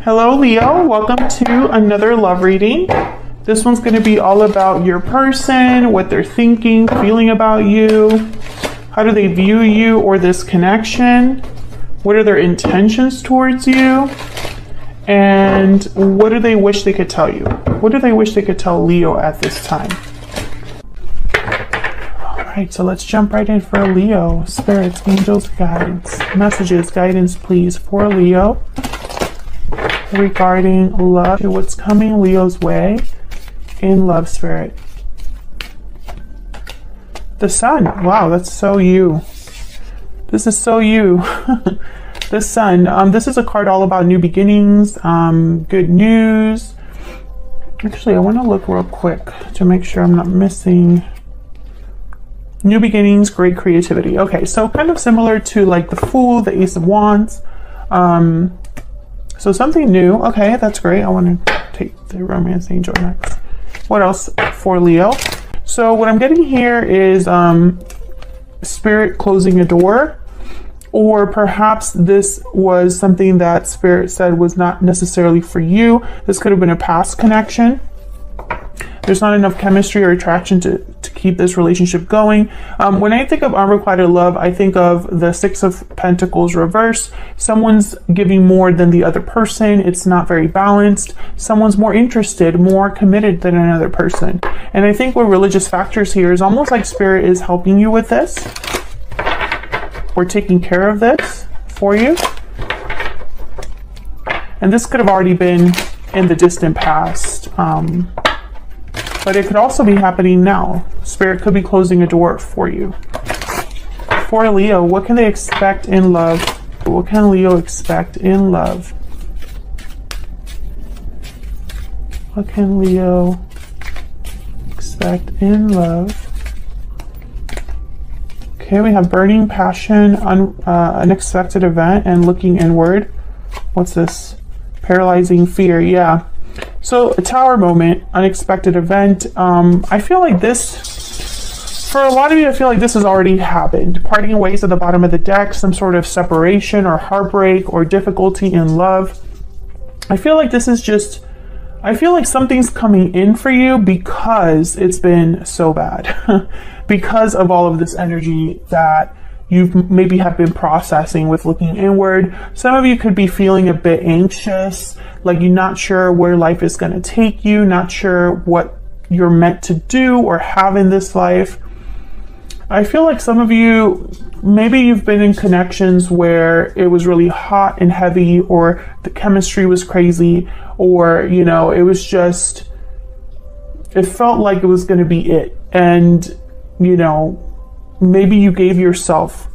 Hello, Leo. Welcome to another love reading. This one's going to be all about your person, what they're thinking, feeling about you. How do they view you or this connection? What are their intentions towards you? And what do they wish they could tell you? What do they wish they could tell Leo at this time? All right, so let's jump right in for Leo. Spirits, angels, guides, messages, guidance, please, for Leo. Regarding love, what's coming Leo's way in love, spirit. The Sun. Wow, that's so you. This is so you. The Sun. This is a card all about new beginnings, good news. Actually, I want to look real quick to make sure I'm not missing. New beginnings, great creativity. Okay, so kind of similar to like the Fool, the Ace of Wands. So something new. Okay, that's great. I want to take the Romance Angel next. What else for Leo? So what I'm getting here is Spirit closing a door, or perhaps this was something that Spirit said was not necessarily for you. This could have been a past connection. There's not enough chemistry or attraction to keep this relationship going. When I think of unrequited love, I think of the Six of Pentacles reverse. Someone's giving more than the other person. It's not very balanced. Someone's more interested, more committed than another person. And I think with religious factors here is almost like Spirit is helping you with this. We're taking care of this for you. And this could have already been in the distant past. But it could also be happening now. Spirit could be closing a door for you. For Leo, what can they expect in love? What can Leo expect in love? What can Leo expect in love? Okay, we have burning passion, unexpected event, and looking inward. What's this? Paralyzing fear, yeah. So a Tower moment, unexpected event. I feel like this, for a lot of you, I feel like this has already happened. Parting ways at the bottom of the deck, some sort of separation or heartbreak or difficulty in love. I feel like this is just, I feel like something's coming in for you because it's been so bad. Because of all of this energy that you maybe have been processing with looking inward. Some of you could be feeling a bit anxious, like you're not sure where life is going to take you, not sure what you're meant to do or have in this life. I feel like some of you, maybe you've been in connections where it was really hot and heavy, or the chemistry was crazy, or, you know, it was just, it felt like it was going to be it. And, you know, maybe you gave yourself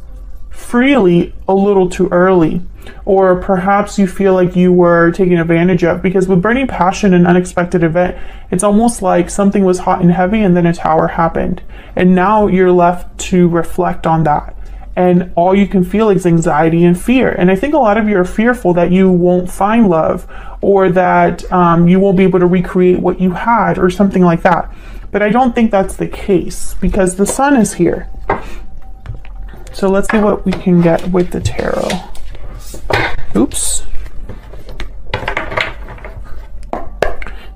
freely a little too early, or perhaps you feel like you were taken advantage of, because with burning passion and unexpected event, it's almost like something was hot and heavy and then a tower happened. And now you're left to reflect on that. And all you can feel is anxiety and fear. And I think a lot of you are fearful that you won't find love, or that you won't be able to recreate what you had, or something like that. But I don't think that's the case, because the Sun is here. So let's see what we can get with the tarot. Oops.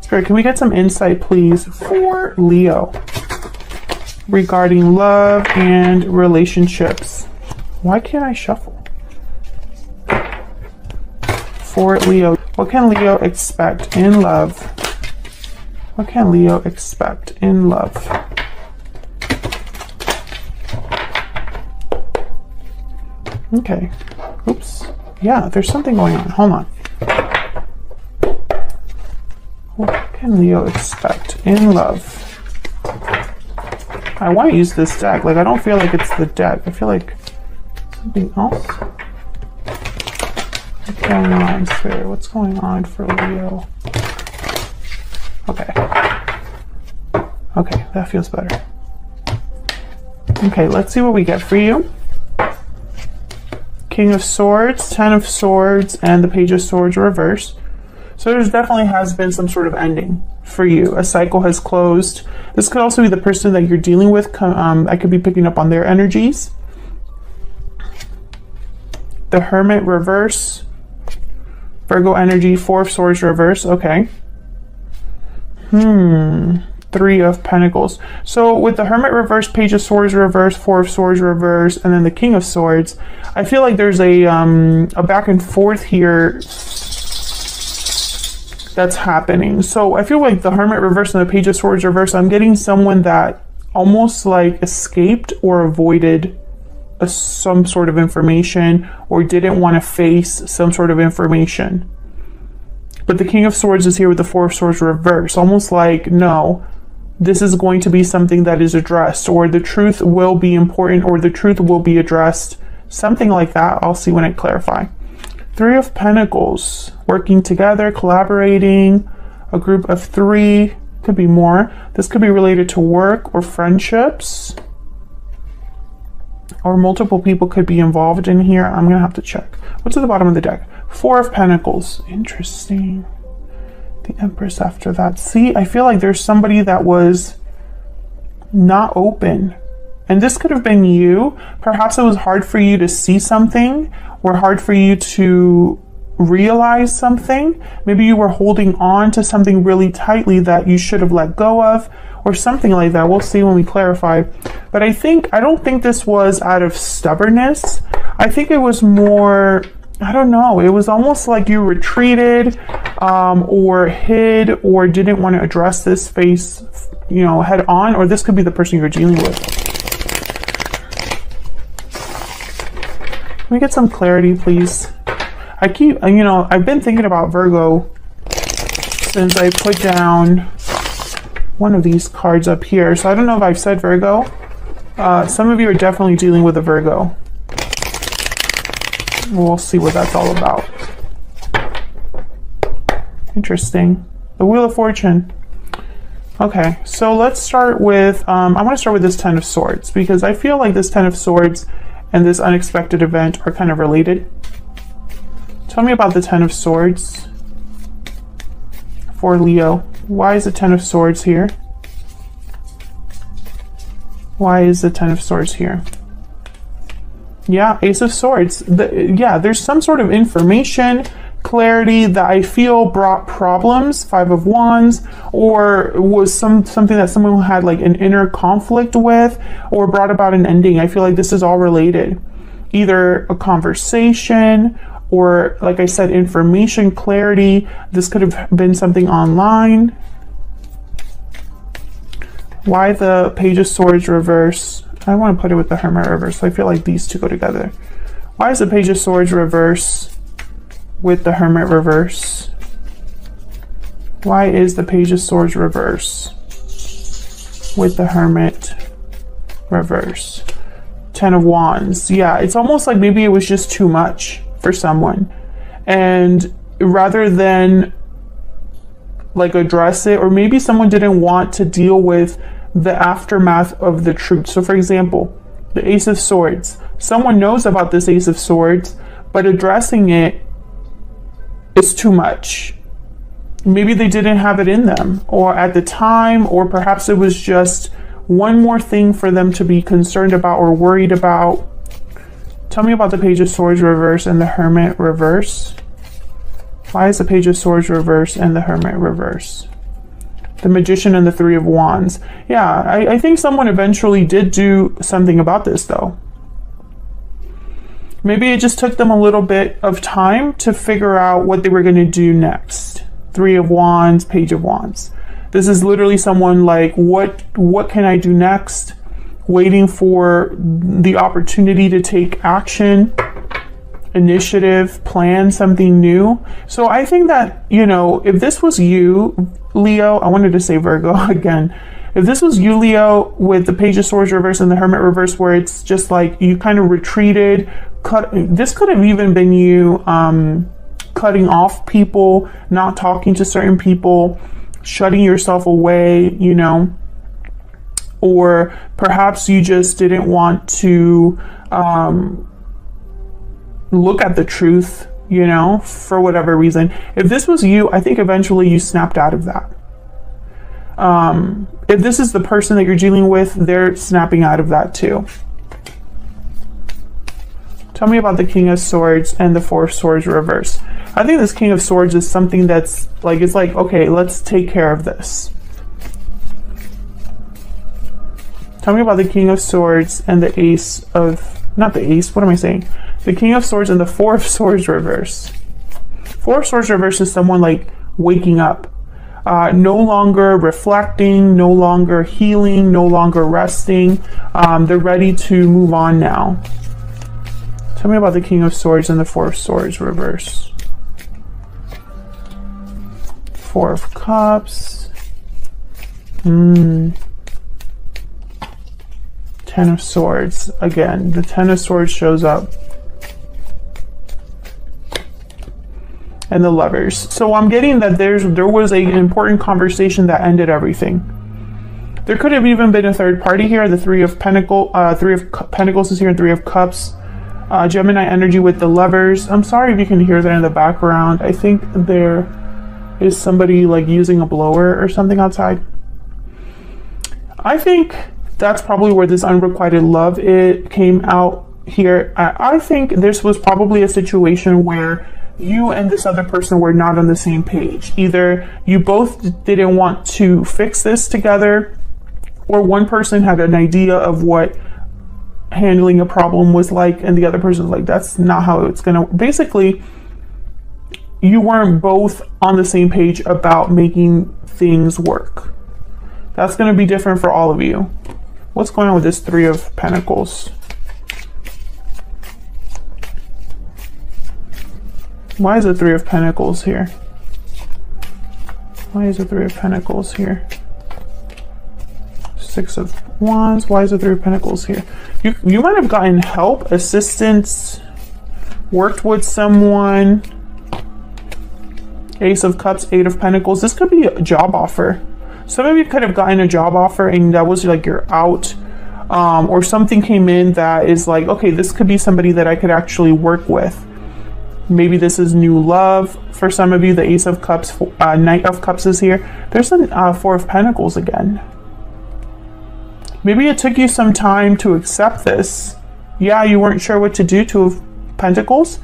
Spirit, can we get some insight, please, for Leo regarding love and relationships? Why can't I shuffle? For Leo, what can Leo expect in love? What can Leo expect in love? Okay. Oops. Yeah, there's something going on. Hold on. What can Leo expect in love? I want to use this deck. Like, I don't feel like it's the deck. I feel like something else. What's going on, Spirit? What's going on for Leo? Okay. Okay, that feels better. Okay, let's see what we get for you. King of Swords, Ten of Swords, and the Page of Swords reverse. So there definitely has been some sort of ending for you. A cycle has closed. This could also be the person that you're dealing with. I could be picking up on their energies. The Hermit reverse. Virgo energy, Four of Swords reverse. Okay. Three of Pentacles. So with the Hermit reverse, Page of Swords reverse, Four of Swords reverse, and then the King of Swords, I feel like there's a back and forth here that's happening. So I feel like the Hermit reverse and the Page of Swords reverse, I'm getting someone that almost like escaped or avoided some sort of information or didn't want to face some sort of information. But the King of Swords is here with the Four of Swords reverse, almost like, no, this is going to be something that is addressed, or the truth will be important, or the truth will be addressed. Something like that. I'll see when I clarify. Three of Pentacles, working together, collaborating, a group of three, could be more. This could be related to work or friendships, or multiple people could be involved in here. I'm gonna have to check. What's at the bottom of the deck? Four of Pentacles. Interesting. The Empress after that. See, I feel like there's somebody that was not open. And this could have been you. Perhaps it was hard for you to see something, or hard for you to realize something. Maybe you were holding on to something really tightly that you should have let go of, or something like that. We'll see when we clarify. But I don't think this was out of stubbornness. I think it was more, I don't know, it was almost like you retreated or hid or didn't want to address this face, you know, head on, or this could be the person you're dealing with. Can we get some clarity, please? I've been thinking about Virgo since I put down one of these cards up here. So I don't know if I've said Virgo. Some of you are definitely dealing with a Virgo. We'll see what that's all about. Interesting. The Wheel of Fortune. Okay, so let's start with, I want to start with this Ten of Swords, because I feel like this Ten of Swords and this unexpected event are kind of related. Tell me about the Ten of Swords for Leo. Why is the Ten of Swords here? Why is the Ten of Swords here? Yeah, Ace of Swords. There's some sort of information, clarity that I feel brought problems. Five of Wands, or was something that someone had like an inner conflict with, or brought about an ending. I feel like this is all related. Either a conversation, or like I said, information, clarity. This could have been something online. Why the Page of Swords reverse? I want to put it with the Hermit reverse. So I feel like these two go together. Why is the Page of Swords reverse with the Hermit reverse? Why is the Page of Swords reverse with the Hermit reverse? Ten of Wands. Yeah, it's almost like maybe it was just too much for someone. And rather than like address it, or maybe someone didn't want to deal with the aftermath of the truth. So for example, the Ace of Swords. Someone knows about this Ace of Swords, but addressing it is too much. Maybe they didn't have it in them, or at the time, or perhaps it was just one more thing for them to be concerned about or worried about. Tell me about the Page of Swords reverse and the Hermit reverse. Why is the Page of Swords reverse and the Hermit reverse? The Magician and the Three of Wands. Yeah, I think someone eventually did do something about this though. Maybe it just took them a little bit of time to figure out what they were going to do next. Three of Wands, Page of Wands. This is literally someone like, what can I do next? Waiting for the opportunity to take action, initiative, plan something new. So I think that, you know, if this was you, Leo, I wanted to say Virgo again. If this was you, Leo, with the Page of Swords reverse and the Hermit reverse, where it's just like you kind of retreated, this could have even been you cutting off people, not talking to certain people, shutting yourself away, you know, or perhaps you just didn't want to look at the truth, you know, for whatever reason. If this was you, I think eventually you snapped out of that. If this is the person that you're dealing with, they're snapping out of that too. Tell me about the King of Swords and the Four of Swords reverse. I think this King of Swords is something that's like, it's like, okay, let's take care of this. Tell me about the King of Swords and the Ace of, not the Ace, what am I saying? The King of Swords and the Four of Swords reverse. Four of Swords reverse is someone like waking up. No longer reflecting, no longer healing, no longer resting. They're ready to move on now. Tell me about the King of Swords and the Four of Swords reverse. Four of Cups. Ten of Swords. Again, the Ten of Swords shows up. And the Lovers. So I'm getting that there was an important conversation that ended everything. There could have even been a third party here. The Three of Pentacles is here, and Three of Cups. Gemini energy with the Lovers. I'm sorry if you can hear that in the background. I think there is somebody like using a blower or something outside. I think that's probably where this unrequited love came out here. I think this was probably a situation where you and this other person were not on the same page. Either you both didn't want to fix this together, or one person had an idea of what handling a problem was like, and the other person was like, that's not how it's gonna. Basically, you weren't both on the same page about making things work. That's gonna be different for all of you. What's going on with this Three of Pentacles? Why is the Three of Pentacles here? Why is the Three of Pentacles here? Six of Wands. Why is the Three of Pentacles here? You might have gotten help, assistance, worked with someone. Ace of Cups, Eight of Pentacles. This could be a job offer. Some of you could have gotten a job offer and that was like you're out. Or something came in that is like, okay, this could be somebody that I could actually work with. Maybe this is new love for some of you. The Ace of Cups, Knight of Cups is here. There's a Four of Pentacles again. Maybe it took you some time to accept this. Yeah, you weren't sure what to do. Two of Pentacles.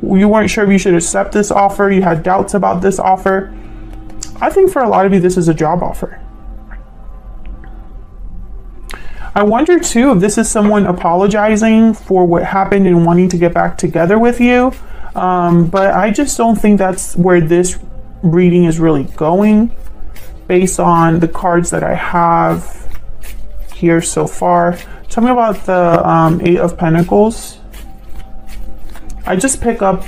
You weren't sure if you should accept this offer. You had doubts about this offer. I think for a lot of you, this is a job offer. I wonder too if this is someone apologizing for what happened and wanting to get back together with you. But I just don't think that's where this reading is really going based on the cards that I have here so far. Tell me about the Eight of Pentacles. I just pick up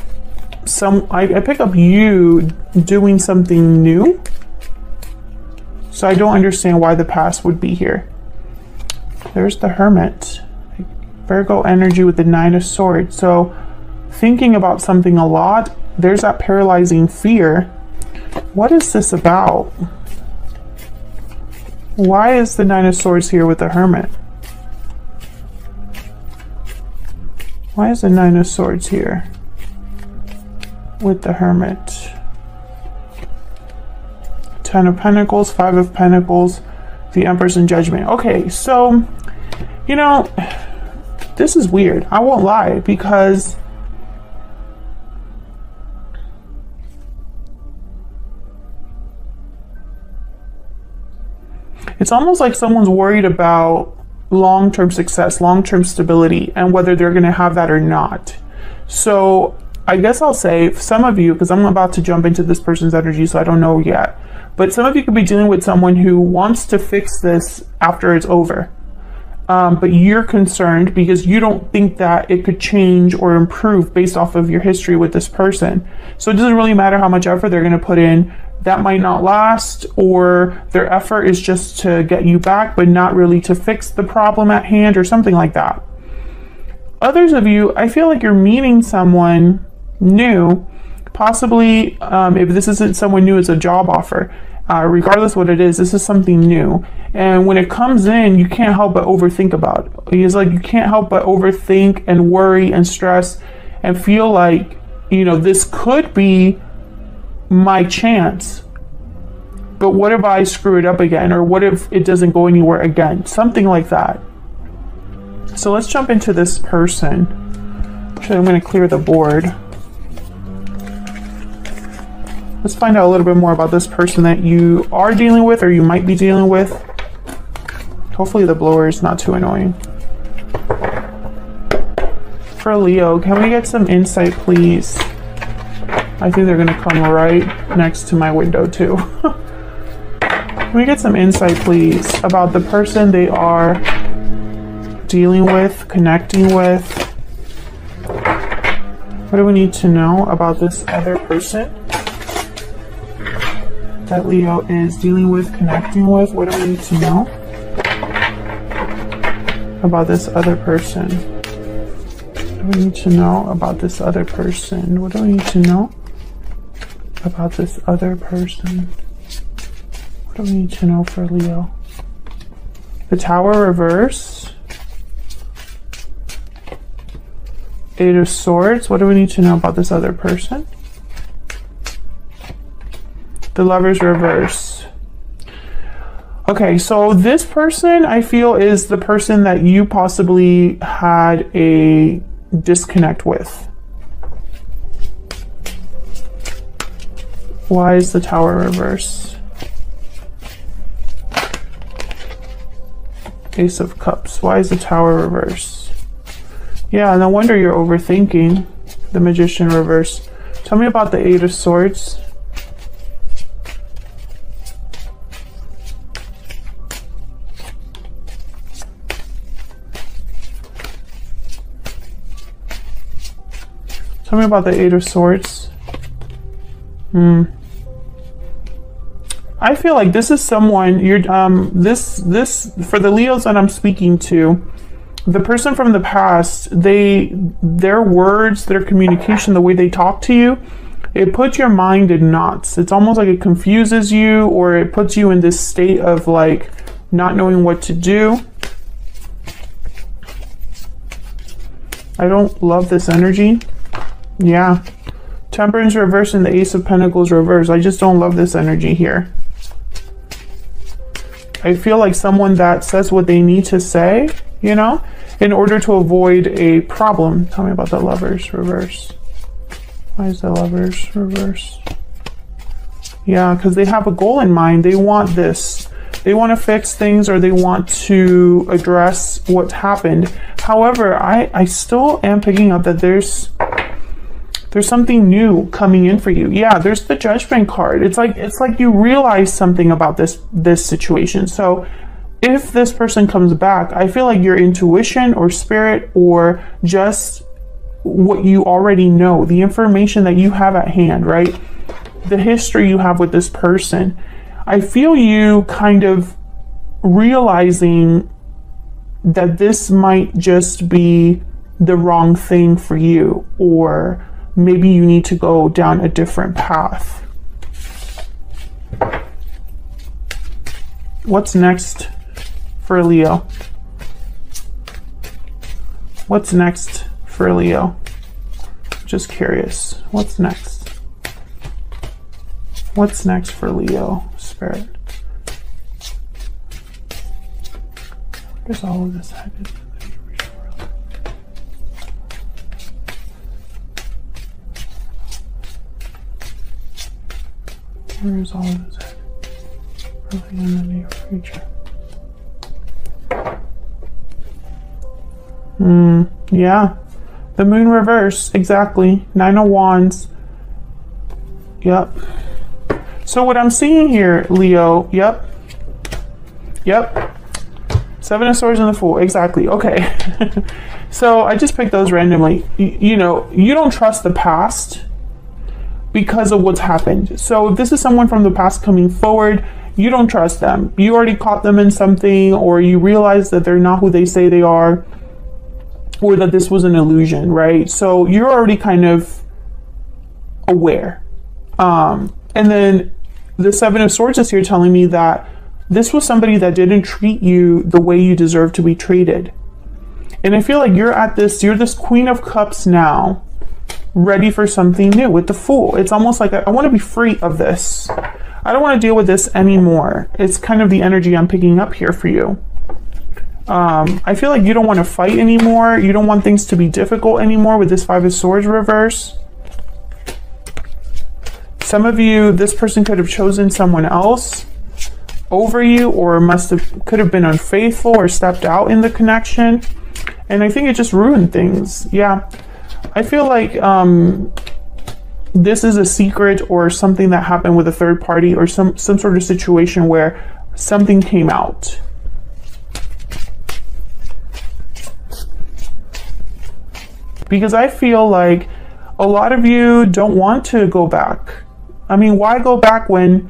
I pick up you doing something new. So I don't understand why the past would be here. There's the Hermit. Virgo energy with the Nine of Swords. So thinking about something a lot. There's that paralyzing fear. What is this about? Why is the Nine of Swords here with the Hermit? Why is the Nine of Swords here with the Hermit? Ten of Pentacles, Five of Pentacles, the Empress in Judgment. Okay, so, you know, this is weird. I won't lie, because it's almost like someone's worried about long-term success, long-term stability, and whether they're going to have that or not. So I guess I'll say some of you, because I'm about to jump into this person's energy, so I don't know yet, but some of you could be dealing with someone who wants to fix this after it's over. But you're concerned because you don't think that it could change or improve based off of your history with this person. So it doesn't really matter how much effort they're going to put in. That might not last, or their effort is just to get you back, but not really to fix the problem at hand or something like that. Others of you, I feel like you're meeting someone new, possibly if this isn't someone new, it's a job offer. Regardless what it is, this is something new. And when it comes in, you can't help but overthink about it. It's like you can't help but overthink and worry and stress and feel like, you know, this could be my chance. But what if I screw it up again? Or what if it doesn't go anywhere again? Something like that. So let's jump into this person. Actually, I'm going to clear the board. Let's find out a little bit more about this person that you are dealing with or you might be dealing with. Hopefully the blower is not too annoying. For Leo, can we get some insight, please? I think they're going to come right next to my window, too. Can we get some insight, please, about the person they are dealing with, connecting with? What do we need to know about this other person that Leo is dealing with, connecting with? What do we need to know about this other person? What do we need to know about this other person? What do we need to know about this other person? What do we need to know for Leo? The Tower reverse. Eight of Swords. What do we need to know about this other person? The Lovers reverse. Okay, so this person I feel is the person that you possibly had a disconnect with. Why is the Tower reverse? Ace of Cups. Why is the Tower reverse? Yeah, no wonder you're overthinking. The Magician reverse. Tell me about the Eight of Swords. Tell me about the Eight of Swords. I feel like this is someone you're this for the Leos that I'm speaking to, the person from the past, their words, their communication, the way they talk to you, it puts your mind in knots. It's almost like it confuses you, or it puts you in this state of like not knowing what to do. I don't love this energy. Yeah. Temperance reverse and the Ace of Pentacles reverse. I just don't love this energy here. I feel like someone that says what they need to say, you know, in order to avoid a problem. Tell me about the Lovers reverse. Why is the Lovers reverse? Yeah, because they have a goal in mind. They want this. They want to fix things, or they want to address what happened. However, I still am picking up that there's something new coming in for you. Yeah, there's the Judgment card. It's like you realize something about this situation. So if this person comes back, I feel like your intuition or spirit, or just what you already know, the information that you have at hand, right? The history you have with this person. I feel you kind of realizing that this might just be the wrong thing for you, or maybe you need to go down a different path. What's next for Leo? What's next for Leo? Just curious. What's next? What's next for Leo, Spirit? Where's all of this headed? Where is all of this headed? Early in the near future. Yeah. The Moon reverse, exactly. Nine of Wands. Yep. So what I'm seeing here, Leo, yep. Seven of Swords and the Fool, exactly. Okay. So I just picked those randomly. You know, you don't trust the past because of what's happened. So if this is someone from the past coming forward, you don't trust them. You already caught them in something, or you realize that they're not who they say they are, or that this was an illusion, right? So you're already kind of aware. And then the Seven of Swords is here telling me that this was somebody that didn't treat you the way you deserve to be treated. And I feel like you're this Queen of Cups now, ready for something new with the Fool. It's almost like I want to be free of this. I don't want to deal with this anymore. It's kind of the energy I'm picking up here for you. I feel like you don't want to fight anymore. You don't want things to be difficult anymore with this Five of Swords reverse. Some of you, this person could have chosen someone else over you, or could have been unfaithful or stepped out in the connection. And I think it just ruined things. Yeah. I feel like this is a secret or something that happened with a third party, or some sort of situation where something came out. Because I feel like a lot of you don't want to go back. I mean, why go back when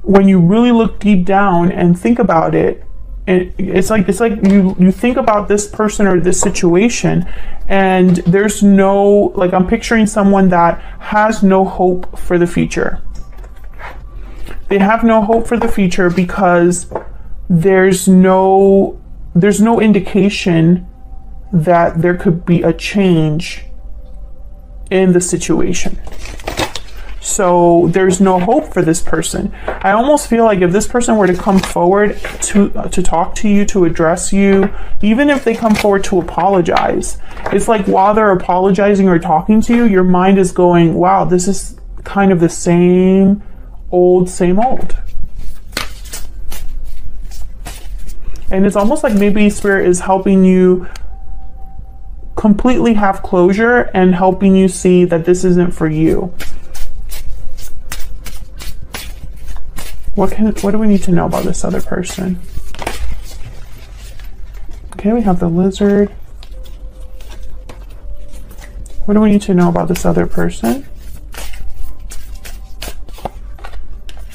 you really look deep down and think about it? And it's like you think about this person or this situation, and there's no, like, I'm picturing someone that has no hope for the future. They have no hope for the future because there's no indication that there could be a change in the situation. So there's no hope for this person. I almost feel like if this person were to come forward to talk to you, to address you, even if they come forward to apologize, it's like while they're apologizing or talking to you, your mind is going, wow, this is kind of the same old. And it's almost like maybe Spirit is helping you completely have closure and helping you see that this isn't for you. What do we need to know about this other person? Okay, we have the Lizard. What do we need to know about this other person?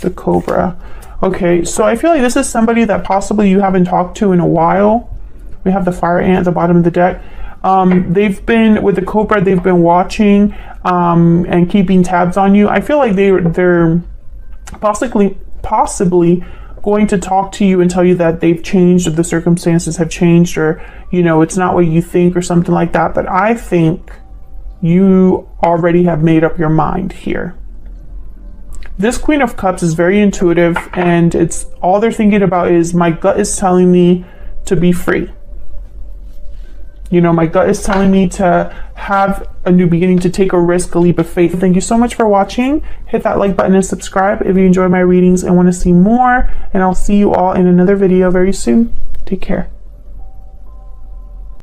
The Cobra. Okay, so I feel like this is somebody that possibly you haven't talked to in a while. We have the Fire Ant at the bottom of the deck. They've been, with the Cobra, they've been watching and keeping tabs on you. I feel like they're possibly going to talk to you and tell you that they've changed, or the circumstances have changed, or, you know, it's not what you think, or something like that. But I think you already have made up your mind here. This Queen of Cups is very intuitive, and it's all they're thinking about is, my gut is telling me to be free. You know, my gut is telling me to have a new beginning, to take a risk, a leap of faith. Thank you so much for watching. Hit that like button and subscribe if you enjoy my readings and want to see more. And I'll see you all in another video very soon. Take care.